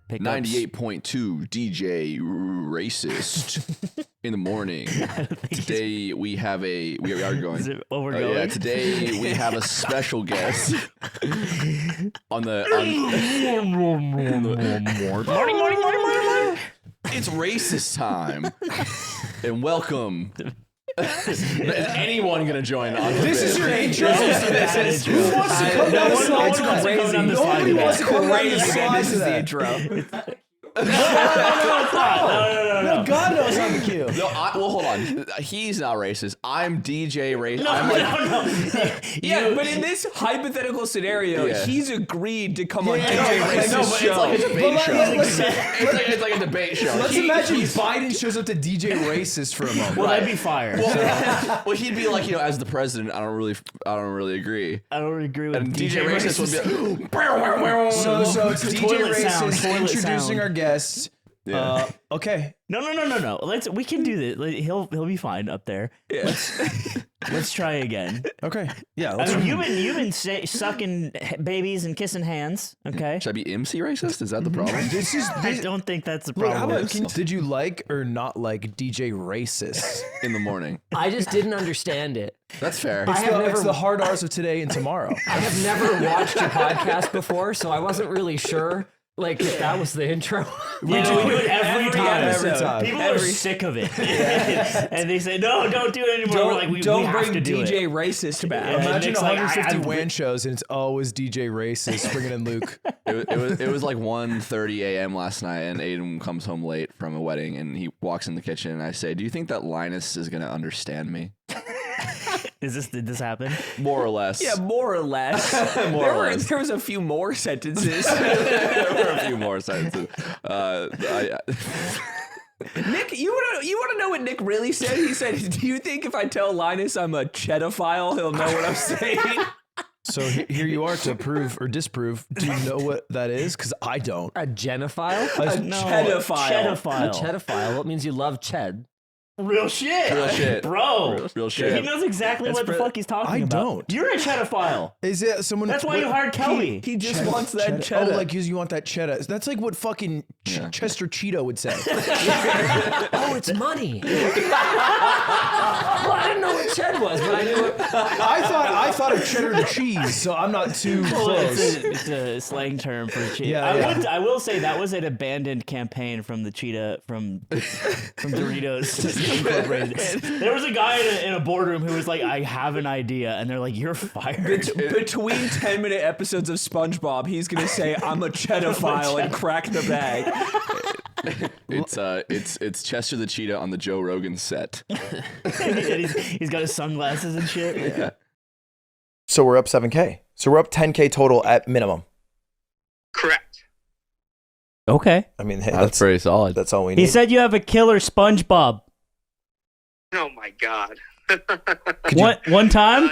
pickups. 98.2 DJ Racist in the morning. Today we have we are going. Is it what we're going? Yeah, today we have a special guest on the morning. It's racist time, and welcome. Is anyone gonna join on this? Is your intro? Who wants to come down the slide to that? Nobody wants to come down the slide This is the intro. No, God knows I'm the cue. No, well, hold on. He's not racist. I'm DJ racist. No. Yeah, but in this hypothetical scenario, he's agreed to come on DJ Racist show. It's like a debate show. It's like a debate show. Let's imagine Biden shows up to DJ Racist for a moment. Well, that'd be fire. Well, he'd be like, as the president, I don't really agree. I don't agree with And DJ Racist would be like, so it's DJ Toilet sound, Racist toilet introducing sound. our guest. Yeah. Okay. No. We can do this. He'll be fine up there. Yeah. Let's try again. Okay. Yeah. I mean, you've been sucking babies and kissing hands. Okay. should I be MC racist? Is that the problem? I don't think that's the Look, problem. did you like or not like DJ Racist? In the morning. I just didn't understand it. That's fair. It's the hard R's of today and tomorrow. I have never watched a podcast before, so I wasn't really sure. Like, if that was the intro. We do it every time. Every time. People are sick of it. And they say, no, don't do it anymore. We're like, we don't have bring to do DJ it. Racist back. Imagine Nick's like, 150 WAN shows and it's always DJ Racist bringing in Luke. It was like 1:30 a.m. last night, and Aiden comes home late from a wedding, and he walks in the kitchen, and I say, "Do you think that Linus is gonna understand me?" Did this happen? More or less. Yeah, more or less. There was a few more sentences. There were a few more sentences. Nick, you want to know what Nick really said? He said, "Do you think if I tell Linus I'm a Cheddaphile, he'll know what I'm saying?" So here you are to prove or disprove. Do you know what that is? Because I don't. A genophile? Cheddaphile. A Cheddaphile. What means you love Ched? Real shit. Real shit. Bro. Real shit. He knows exactly what the fuck he's talking I about. don't. You're a Cheddaphile. Is it someone? That's why you hired Kelby. He just wants that cheddar. Oh, like you want that cheddar. That's like what fucking Chester Cheeto would say. Oh, it's money. Well, I didn't know what Ched was, but I knew it. I thought of cheddar to cheese, so I'm not too close. It's a slang term for cheetah. Yeah, I will say that was an abandoned campaign from the cheetah from Doritos Incorporated. There was a guy in a boardroom who was like, "I have an idea," and they're like, "You're fired." Between 10-minute episodes of SpongeBob, he's gonna say, "I'm a Cheddaphile," and crack the bag. It's Chester the Cheetah on the Joe Rogan set. And he's got his sunglasses and shit. Yeah. So we're up 7K. So we're up 10K total at minimum. Correct. Okay. I mean, hey, That's pretty solid. That's all we need. He said you have a killer SpongeBob. Oh my God. One time?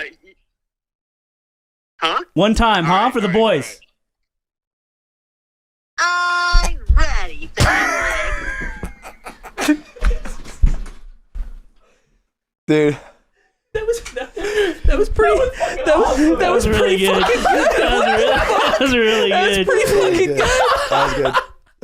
Huh? One time, All huh? right, For the all right, boys. I'm ready, baby. Dude. That was pretty. That was really good. That was really good. pretty fucking good. That was good.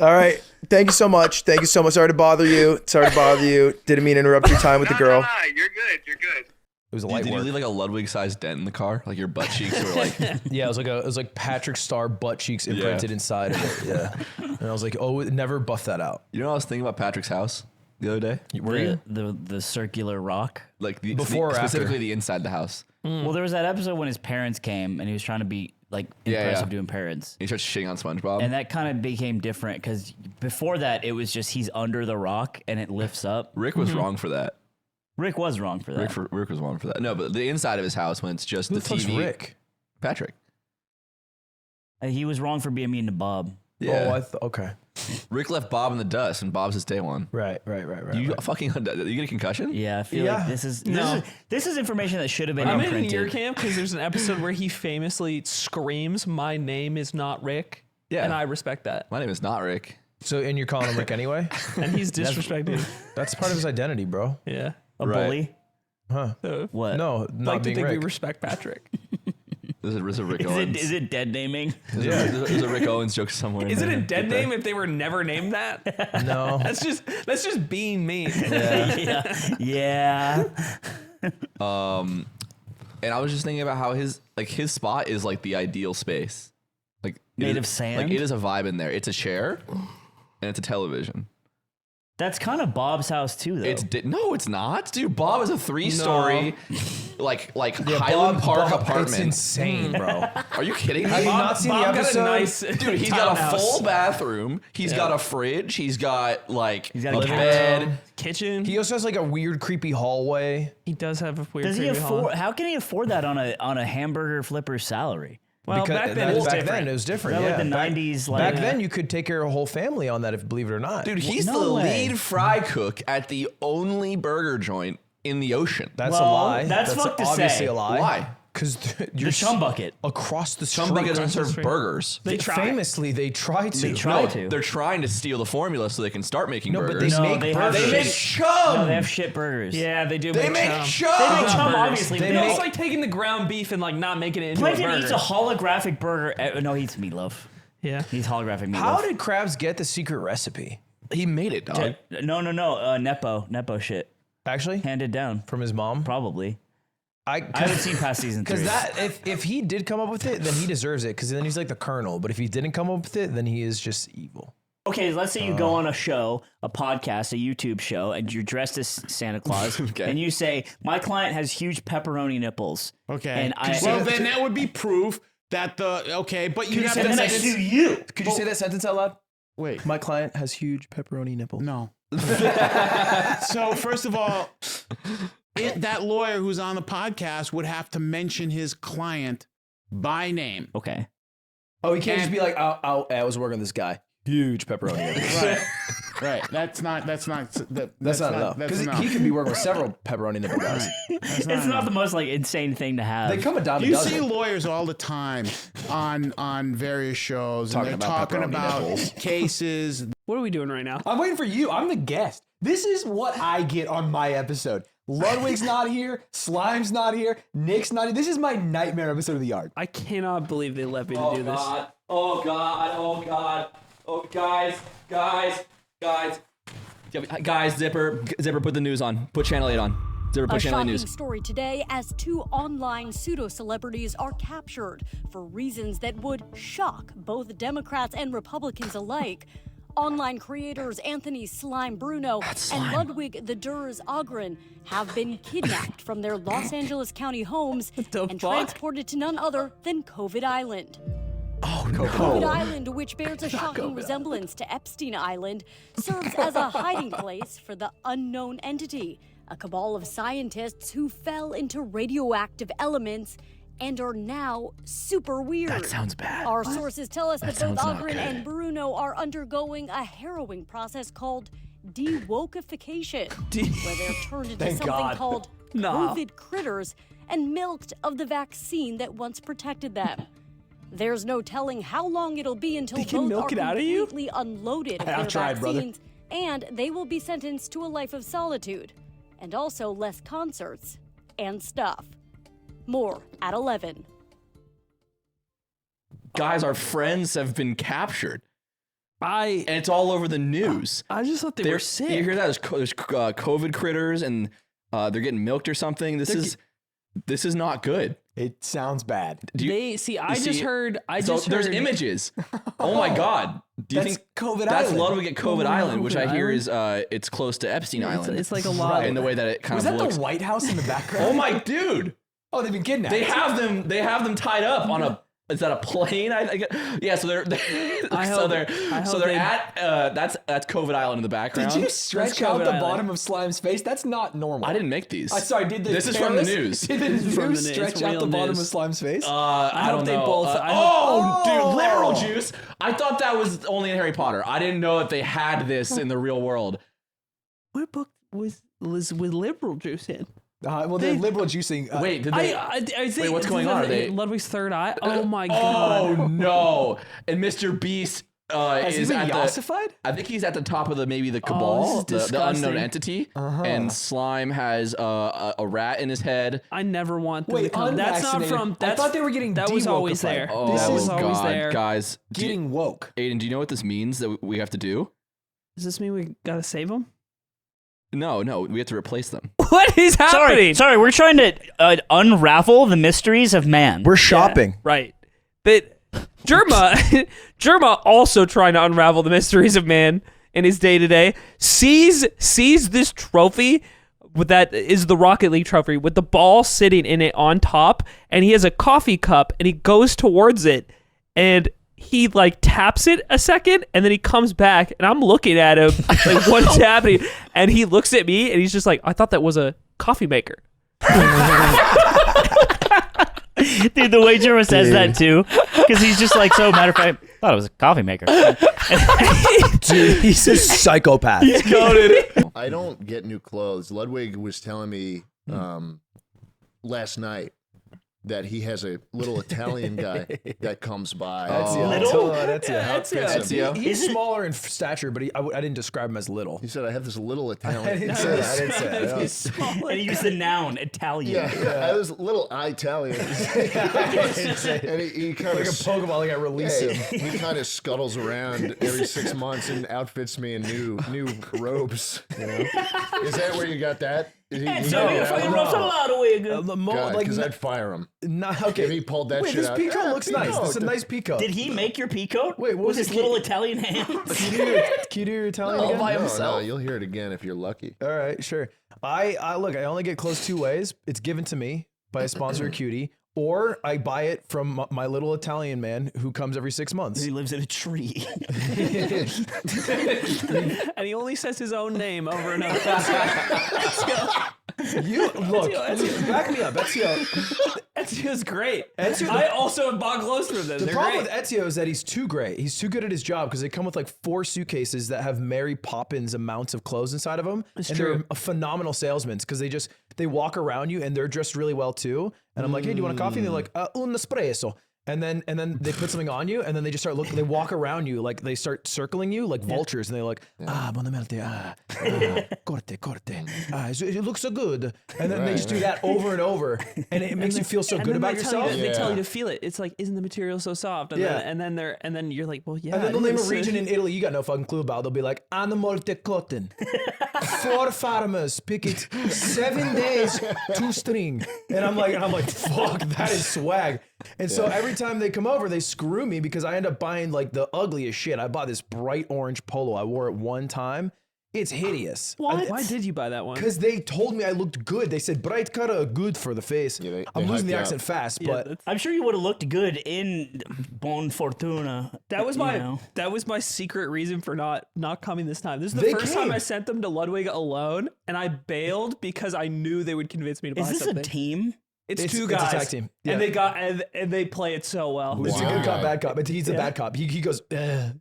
All right. Thank you so much. Thank you so much. Sorry to bother you. Didn't mean to interrupt your time with the girl. No, you're good. You're good. It was a Did light you work. leave like a Ludwig-sized dent in the car? Like your butt cheeks were like... Yeah, it was like Patrick Star butt cheeks imprinted inside of it. Yeah, and I was like, oh, never buff that out. You know what I was thinking about Patrick's house the other day? Were you? The circular rock. Like Before or specifically after? the inside the house. Well, there was that episode when his parents came and he was trying to be like impressive doing parents. He starts shitting on SpongeBob. And that kind of became different because before that, it was just he's under the rock and it lifts up. Rick was wrong for that. Rick was wrong for that. Rick was wrong for that. No, but the inside of his house when it's just Who the the fuck's TV. Rick? Patrick. He was wrong for being mean to Bob. Yeah. Oh, okay. Rick left Bob in the dust, and Bob's his day one. Right. You right. fucking you get a concussion? Yeah, I feel like this is information that should have been I'm in imprinted. your camp because there's an episode where he famously screams, "My name is not Rick." Yeah. And I respect that. My name is not Rick. So, and you're calling him Rick anyway? And he's disrespected. That's part of his identity, bro. Yeah. A Right. bully? Huh? What? No, not Like to being think we Rick. respect Patrick. There's a Rick Owens. Is it dead naming? There's a Rick Owens joke somewhere. Is in it there. a dead name if they were never named that? No. That's just being mean. Yeah. And I was just thinking about how his spot is like the ideal space. Like Made of sand? Like it is a vibe in there. It's a chair and it's a television. That's kind of Bob's house too, though. No, it's not, dude. Bob is a 3-story, like Highland Park apartment. It's insane, bro. Are you kidding me? Have you not seen the Bob got a episode? nice Dude, he's got a townhouse. full bathroom. He's got a fridge. He's got like got a a bed. kitchen. He also has like a weird, creepy hallway. He does have a weird. Does he creepy hall. afford? How can he afford that on a hamburger flipper's salary? Well, back then it was back different. then it was Is different. that Yeah, like the back, 90s? back then you could take care of a whole family on that, if believe it or not. Dude, he's No the way. lead fry cook at the only burger joint in the ocean. That's a Well, lie. that's fucked to obviously say. a lie. Why? Because the chum bucket. across the street. Somebody doesn't serve burgers. They famously they try to. They try to. They're trying to steal the formula so they can start making No, but burgers. they make they have burgers. They make shit. chum. No, they have shit burgers. Yeah, they do. They make chum. chum. They make chum, burgers. obviously. They but make- It's like taking the ground beef and like not making it into Plankton a burger. eats a holographic burger. No, he eats meatloaf. Yeah. He eats holographic meatloaf. How did Krabs get the secret recipe? He made it, dog. No. Nepo shit. Actually, Handed down. from his mom. Probably. I I haven't seen past season 3. because that if he did come up with it, then he deserves it. Because then he's like the colonel. But if he didn't come up with it, then he is just evil. Okay, let's say you go on a show, a podcast, a YouTube show, and you're dressed as Santa Claus, Okay. and you say, "My client has huge pepperoni nipples." Okay. And well, then that would be proof that but you have and then I to sue you. Could you say that sentence out loud? wait. My client has huge pepperoni nipples. No. So first of all, that lawyer who's on the podcast would have to mention his client by name. Okay. Oh, he can't just be like, I was working with this guy. Huge pepperoni nipples. Right. Right. That's not That's not enough. That's Because enough. he could be working with several pepperoni nipple guys. It's not the most like insane thing to have. They come a dime a You see dozen. lawyers all the time on various shows, Talking and they're about talking pepperoni about nipples. cases. What are we doing right now? I'm waiting for you. I'm the guest. This is what I get on my episode. Ludwig's not here. Slime's not here. Nick's not here. This is my nightmare episode of the yard. I cannot believe they let me do this. Oh God. Oh guys. Guys, Zipper, put the news on. Put Channel 8 on. Zipper, A put Channel 8 shocking News. story today as 2 online pseudo-celebrities are captured for reasons that would shock both Democrats and Republicans alike. Online creators Anthony Slime Bruno and Ludwig the Durs Ogren have been kidnapped from their Los Angeles County homes and transported to none other than COVID Island. COVID Island, which bears a shocking resemblance to Epstein Island, serves as a hiding place for the unknown entity, a cabal of scientists who fell into radioactive elements and are now super weird. That sounds bad. Our sources tell us that both sounds not Ogren good. and Bruno are undergoing a harrowing process called de-wokification, where they're turned into Thank something God. called COVID critters and milked of the vaccine that once protected them. There's no telling how long it'll be until They can both milk are it out of you? completely unloaded of I've their tried, brother. vaccines, and they will be sentenced to a life of solitude, and also less concerts and stuff. More at 11. Guys, our friends have been captured, I and it's all over the news. just thought they were sick. You hear that? There's COVID critters, and they're getting milked or something. This is not good. It sounds bad. I just heard. There's images. Oh my God! Do you That's think COVID that's Island. Ludwig at COVID Island, which I hear Island? is it's close to Epstein Island. It's like a lot. in the way that it kind Was of that looks. the White House in the background? Oh my dude! Oh, they've been kidnapped. They have them tied up on a. Is that a plane? Yeah. So they're hope they're they- at that's COVID Island in the background. Did you stretch That's out COVID the Island. bottom of Slime's face? That's not normal. I didn't make these. Sorry, did the This is from the news. Did the is from news the news. stretch It's out real the bottom news. of Slime's face? I hope don't they know. both- Dude, liberal juice. I thought that was only in Harry Potter. I didn't know that they had this in the real world. What book was with liberal juice in? Well, they're liberal juicing. Wait, did they? I think, Wait, what's going on? Are they? Ludwig's third eye? Oh my God. Oh no! And Mr. Beast Has he is been at the. ossified? I think he's at the top of maybe the cabal, this is the unknown disgusting. entity, and Slime has a rat in his head. I never want them to Wait, come. That's not unvaccinated. from. I That's, thought they were getting That was always de-wokeified. there. Oh That was always God, there. guys! Getting woke. Aiden, do you know what this means that we have to do? Does this mean we gotta save them? No, we have to replace them. What is happening? Sorry, we're trying to unravel the mysteries of man. We're shopping. Right. But Jerma also trying to unravel the mysteries of man in his day to day, sees this trophy that is the Rocket League trophy with the ball sitting in it on top, and he has a coffee cup and he goes towards it and he like taps it a second and then he comes back and I'm looking at him like what's happening, and he looks at me and he's just like, I thought that was a coffee maker. Dude, the way Jerma says that too, because he's just like, so matter of fact, I thought it was a coffee maker. Dude, he's a psychopath. I don't get new clothes. Ludwig was telling me last night that he has a little Italian guy that comes by. He's smaller in stature, but I didn't describe him as little. He said, I have this little I Italian. didn't say that. And he used the noun Italian. I was a little Italian. And he kind Like a Pokeball, like I release him. He kind of scuttles around every 6 months and outfits me in new robes. You know? Is that where you got that? Because I'd fire him. Okay. If he pulled that Wait, shit this out. peacoat looks nice. This is a nice peacoat. Did he make your peacoat? Wait, what with was his it? little Italian hands? Can you do your Italian again? No, you'll hear it again if you're lucky. All right, sure. I look, I only get clothes two ways. It's given to me by a sponsor or cutie, or I buy it from my little Italian man who comes every 6 months. He lives in a tree. And he only says his own name over and over. You look, back me up, Ezio. Ezio's great. Ezio, I also have bought clothes from them. the They're problem great. with Ezio is that he's too great. He's too good at his job because they come with like 4 suitcases that have Mary Poppins amounts of clothes inside of them. It's and true. they're a phenomenal salesmen because they walk around you and they're dressed really well too. And I'm like, hey, do you want a coffee? And they're like, un espresso. And then they put something on you, and then they just start looking. They walk around you like they start circling you like vultures, and they're like, buonamente, corte, it looks so good. And then they just do that over and over, and it makes you feel so good about yourself. They tell you to feel it. It's like, isn't the material so soft? And then you're like, well, yeah. And then they'll name a it is. region in Italy you got no fucking clue about. They'll be like, Molte cotton. 4 farmers pick it 7 days to string. And I'm like, fuck, that is swag. And so every time they come over, they screw me because I end up buying like the ugliest shit. I bought this bright orange polo. I wore it one time. It's hideous. Why did you buy that one? Because they told me I looked good. They said bright color, good for the face. Yeah, they I'm losing hyped the you accent up. fast, but I'm sure you would have looked good in Bon Fortuna. That was you my secret reason for not coming this time. This is the They first came. time I sent them to Ludwig alone, and I bailed because I knew they would convince me to buy Is this something. a team? It's It's- two it's a guys, tag team. Yeah. and they got and they play it so well. it's a good cop, bad cop. But he's a bad cop. He goes, ugly.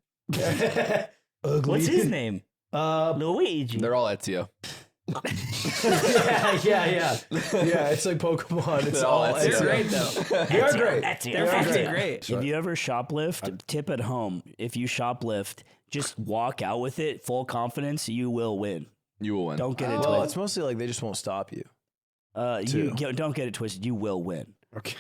What's his name? Luigi. They're all Ezio. Yeah. It's like Pokemon. It's all They're Ezio. great though. They are great. They're fucking great. If you ever shoplift, tip at home. If you shoplift, just walk out with it, full confidence. You will win. You will win. Don't get it Well, twisted. it's mostly like they just won't stop you. Don't get it twisted. You will win. Okay.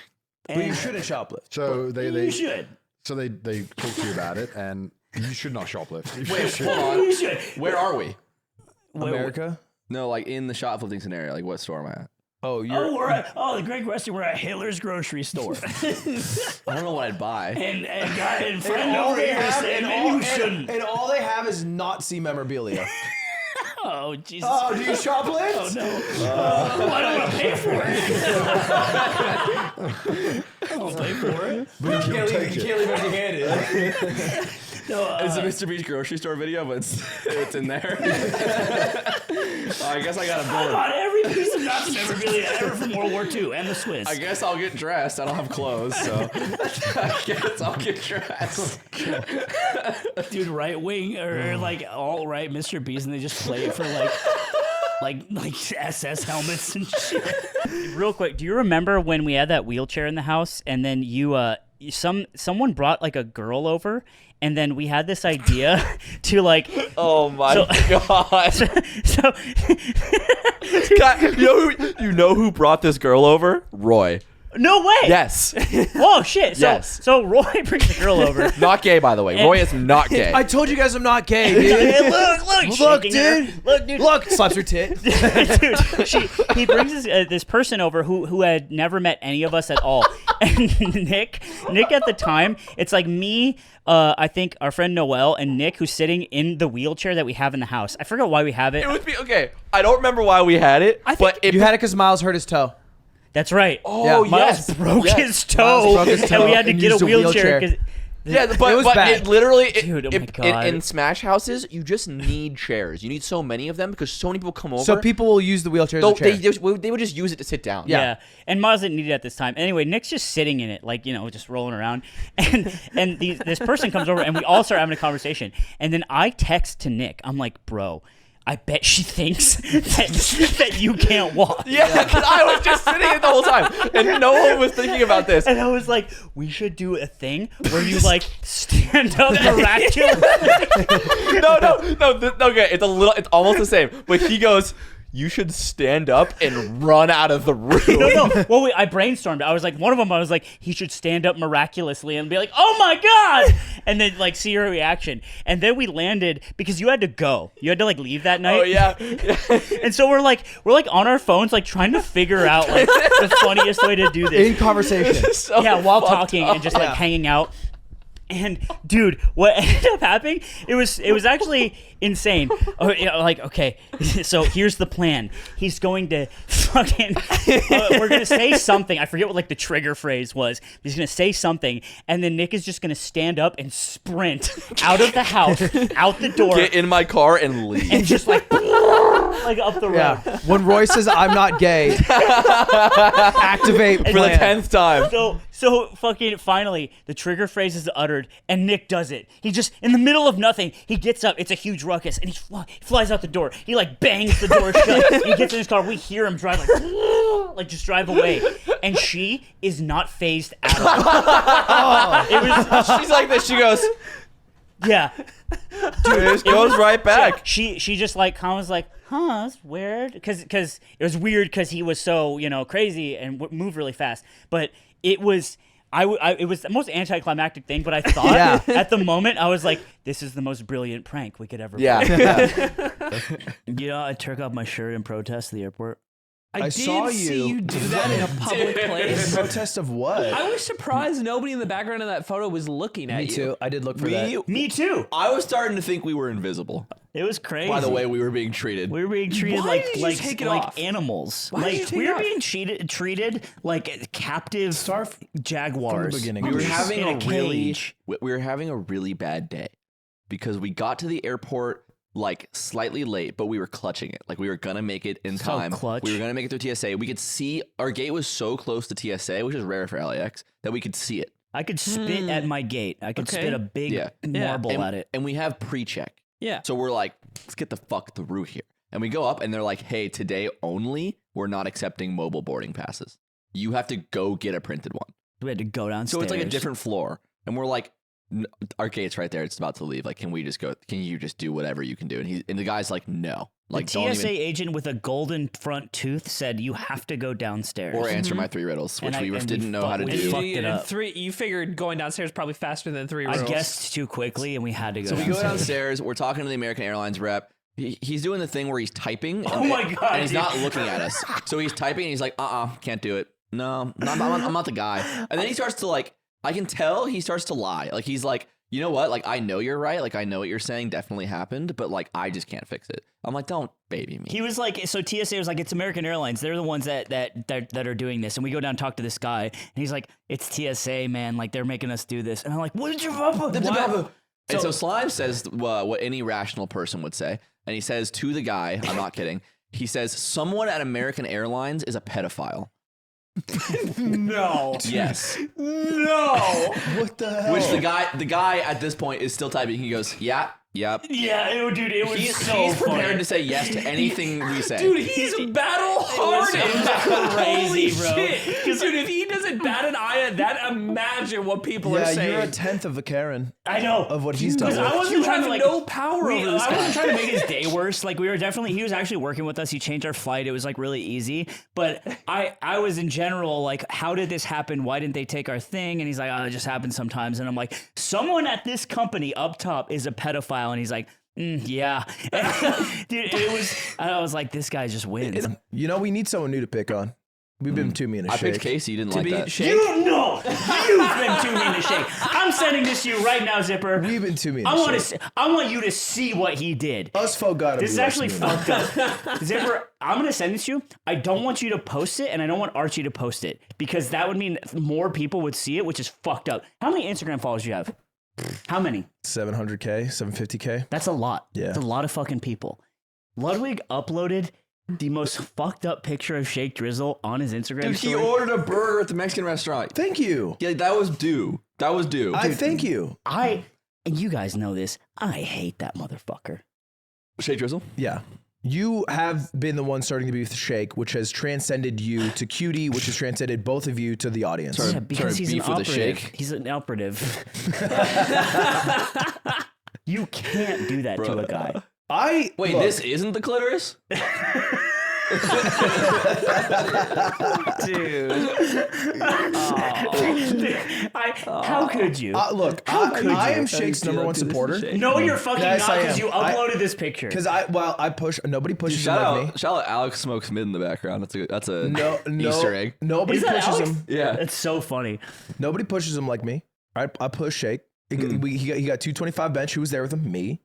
But you shouldn't shoplift. So You should. So they talk to you about it, and you should not shoplift. Wait, hold on. You should. Where are we? America? No, like in the shoplifting scenario. Like what store am I at? Oh, you're. We're at the great question. We're at Hitler's grocery store, I don't know what I'd buy. and friend over here saying maybe you shouldn't. And all they have is Nazi memorabilia. Oh Jesus! Oh, do you shoplift? Oh no! I don't want to pay for it. I don't pay for it. You can't leave empty-handed. No, It's a Mr. Beast grocery store video, but it's in there. I guess I gotta I build. bought every piece of Nazi memorabilia ever from World War II and the Swiss. I guess I'll get dressed. I don't have clothes, so I guess I'll get dressed. Dude, right wing or like alt right Mr. Beast, and they just play it for like SS helmets and shit. Real quick, do you remember when we had that wheelchair in the house and then you someone brought like a girl over, and then we had this idea to like. Oh my god! So God, you know who brought this girl over? Roy. no way. Yes. Whoa, shit. So, Yes. so Roy brings the girl over. Not gay, by the way. Roy is not gay. I told you guys I'm not gay, dude. Hey, look, Look, shaking her. dude. Look, dude. Look, slaps her tit. Dude, he brings this person over who had never met any of us at all. And Nick at the time, it's like me, I think our friend Noel and Nick, who's sitting in the wheelchair that we have in the house. I forgot why we have it. It would be okay. I don't remember why we had it, but You had it because Miles hurt his toe. That's right. Oh, Yeah. Miles yes. broke Yes. his toe, broke his toe and we had to and get used a a wheelchair. wheelchair. Yeah, It but was bad. it literally, Dude, oh my God. in Smash houses, you just need chairs. You need so many of them because so many people come over. So people will use the wheelchair as a chair. They would just use it to sit down. Yeah. And Miles didn't need it at this time. Anyway, Nick's just sitting in it, like, just rolling around. And this person comes over, and we all start having a conversation. And then I text to Nick. I'm like, bro, I bet she thinks that you can't walk. Yeah, because I was just sitting it the whole time, and no one was thinking about this. And I was like, we should do a thing where you, like, stand up miraculously. No. Okay, it's almost the same. But he goes, you should stand up and run out of the room. No. Well, I brainstormed. I was like, one of them, I was like, he should stand up miraculously and be like, oh my God. And then like see her reaction. And then we landed because you had to go. You had to like leave that night. Oh yeah. And so we're like on our phones, like trying to figure out like the funniest way to do this. In conversation. So Yeah, while fucked talking up. and just like hanging out. And dude, what ended up happening? It was actually insane. Like, okay, so here's the plan. He's going to fucking. We're gonna say something. I forget what like the trigger phrase was. He's gonna say something, and then Nick is just gonna stand up and sprint out of the house, out the door, Get in my car and leave. and just like up the road. Yeah. When Roy says I'm not gay, activate For the plan. 10th time. So fucking finally the trigger phrase is uttered and Nick does it. He just in the middle of nothing, he gets up. It's a huge ruckus and he flies out the door. He like bangs the door shut. He gets in his car. We hear him drive like just drive away. And she is not phased at all. She's like this. She goes, Yeah. it goes right back. She just like kind of was like, huh, that's weird. Because it was weird because he was so crazy and moved really fast. But it was it was the most anticlimactic thing. But I thought at the moment I was like, this is the most brilliant prank we could ever. Yeah. I took off my shirt in protest at the airport. I saw see you do that in a public place. Protest of what? I was surprised nobody in the background of that photo was looking at Me you. too. I did look for that. Me too. I was starting to think we were invisible. It was crazy. By the way, we were being treated. We were being treated Why did you just take it off? animals. Why did you take we it were off? being treated like captive jaguars. From the beginning. We were in having a cage. we were having a really bad day because we got to the airport like slightly late, but we were clutching it. Like we were gonna make it in time. clutch. We were gonna make it through TSA. We could see our gate was so close to TSA, which is rare for LAX, that we could see it. I could spit at my gate. I could Okay. spit a big marble and, at it. And we have pre-check. Yeah. So we're like, let's get the fuck through here. And we go up and they're like, hey, today only, we're not accepting mobile boarding passes. You have to go get a printed one. We had to go downstairs. So it's like a different floor. And we're like, our gate's right there. It's about to leave. Like, can we just go? Can you just do whatever you can do? And the guy's like, no. Like, the TSA agent with a golden front tooth said you have to go downstairs. Or answer my 3 riddles, which we didn't know how to we do. fucked it up. You figured going downstairs probably faster than 3 I riddles. guessed too quickly and we had to go So we downstairs. go downstairs. We're talking to the American Airlines rep. He's doing the thing where he's typing. Oh my God, And he's dude. not looking at us. So he's typing and he's like, can't do it. No, I'm not the guy. And then he starts to like, I can tell he starts to lie. Like he's like, you know what? Like I know you're right. Like I know what you're saying definitely happened, but like I just can't fix it. I'm like, don't baby me. He was like, so TSA was like, it's American Airlines. They're the ones that are doing this. And we go down and talk to this guy, and he's like, it's TSA, man. Like they're making us do this. And I'm like, what did you papa? And so Slime says what any rational person would say. And he says to the guy, I'm not kidding, he says, someone at American Airlines is a pedophile. No. Yes. No. What the hell? Which the guy at this point is still typing. He goes, yeah, Yep. Yeah, dude, it was He's so prepared funny. to say yes to anything we say. Dude, he's battle hard. crazy, Holy bro. shit. Dude, if he doesn't bat an eye at that, imagine what people are Yeah, saying. you're a tenth of a Karen I know. of what he's done. Because I wasn't You trying have to like no power over this I guy. wasn't trying to make his day worse. Like we were definitely, he was actually working with us. He changed our flight. It was like really easy. But I was in general like, how did this happen? Why didn't they take our thing? And he's like, oh, it just happens sometimes. And I'm like, someone at this company up top is a pedophile. And he's like, yeah. Dude, I was like, this guy just wins. You know, we need someone new to pick on. We've been too mean to I Shake. picked Casey. You didn't like that. You know, you've been too mean to Shake. I'm sending this to you right now, Zipper. We've been too mean I to want Shake. I want you to see what he did. Us folk gotta This be is less actually mean. fucked up. Zipper, I'm gonna send this to you. I don't want you to post it, and I don't want Archie to post it because that would mean more people would see it, which is fucked up. How many Instagram followers do you have? How many? 700K, 750K. That's a lot. Yeah. That's a lot of fucking people. Ludwig uploaded the most fucked up picture of Shake Drizzle on his Instagram Dude, he story. ordered a burger at the Mexican restaurant. Thank you. Yeah, that was due. That was due. Thank you. And you guys know this, I hate that motherfucker. Shake Drizzle? Yeah. You have been the one starting to be with Shake, which has transcended you to Cutie, which has transcended both of you to the audience. Yeah, because he's an beef with a operative. Shake? He's an operative. You can't do that to a guy. Wait, look, this isn't the clitoris? Dude. How could you? look, I am Shake's number one supporter. No, you're fucking Yes, not I because am. you uploaded this picture. Because I push. Nobody pushes him Shout like me. out Alex Smokes Mid in the background. That's a No, Easter egg. Nobody Is that pushes Alex? him. Yeah. It's so funny. Nobody pushes him like me. I push Shake. He got 225 bench. Who was there with him? Me.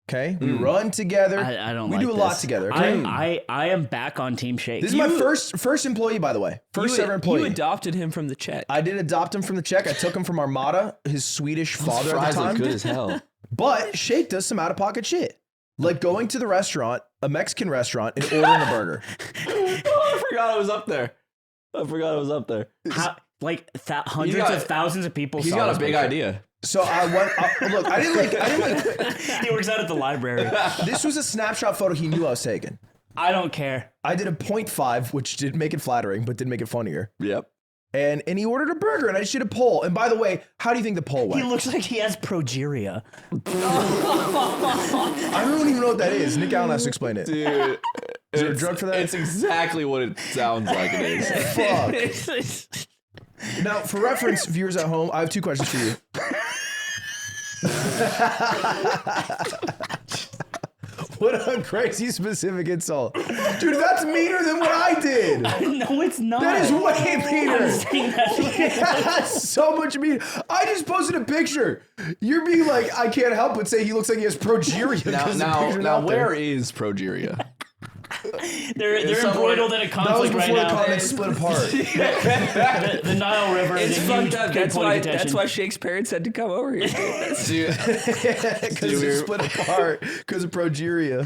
Okay, we run together. I don't. We like do a this. lot together. Okay, I am back on Team Shake. this is my first employee, by the way. First ever employee. You adopted him from the Czech. I did adopt him from the Czech. I took him from Armada, his Swedish father at Fries the look time. good as hell. But Shake does some out of pocket shit, like going to the restaurant, a Mexican restaurant, and ordering a burger. Oh, I forgot I was up there. Hundreds of thousands of people. He's saw got this a big picture. idea. So I went. Look, I didn't like. He works out at the library. This was a snapshot photo he knew I was taking. I don't care. I did a 0.5, which didn't make it flattering, but did make it funnier. Yep. And he ordered a burger, and I just did a poll. And by the way, how do you think the poll went? He looks like he has progeria. I don't even know what that is. Nick Allen has to explain it. Dude. Is there a drug for that? It's exactly what it sounds like it is. Fuck. Now, for reference, viewers at home, I have two questions for you. What a crazy specific insult. Dude, that's meaner than what I did. No, it's not. That is way meaner. I'm saying That's so much meaner. I just posted a picture. You're being like, I can't help but say he looks like he has progeria. Now, where is progeria? They're embroiled in a That was conflict right before the now. continent split apart. The Nile River It's is a fucked huge up. point of contention. That's why Shake's parents had to come over here. Dude. Because it split apart because of progeria.